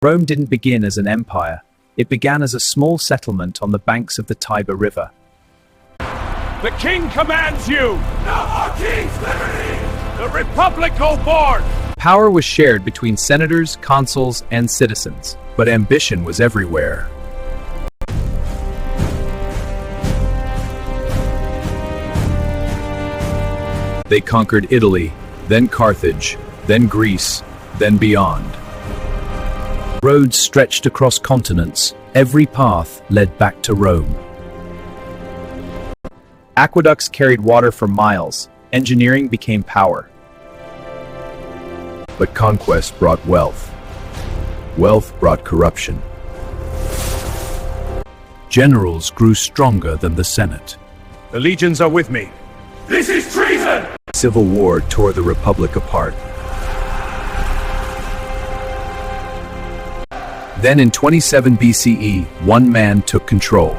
Rome didn't begin as an empire. It began as a small settlement on the banks of the Tiber River. The king commands you! No more king's liberty! The republic go forth! Power was shared between senators, consuls, and citizens, but ambition was everywhere. They conquered Italy, then Carthage, then Greece, then beyond. Roads stretched across continents. Every path led back to Rome. Aqueducts carried water for miles. Engineering became power. But conquest brought wealth. Wealth brought corruption. Generals grew stronger than the Senate. The legions are with me. This is treason! Civil war tore the Republic apart. Then in 27 BCE, one man took control.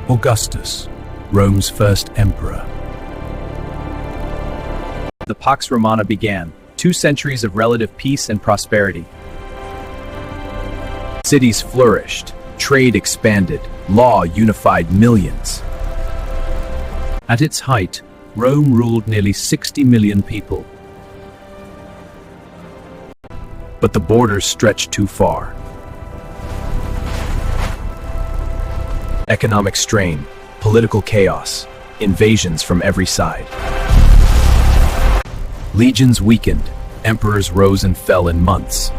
Augustus, Rome's first emperor. The Pax Romana began, 2 centuries of relative peace and prosperity. Cities flourished, trade expanded, law unified millions. At its height, Rome ruled nearly 60 million people. But the borders stretched too far. Economic strain, political chaos, invasions from every side. Legions weakened, emperors rose and fell in months.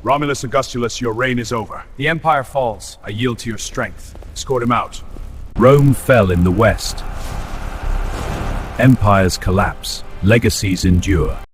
Romulus Augustulus, your reign is over. The empire falls. I yield to your strength. Escort him out. Rome fell in the west. Empires collapse, legacies endure.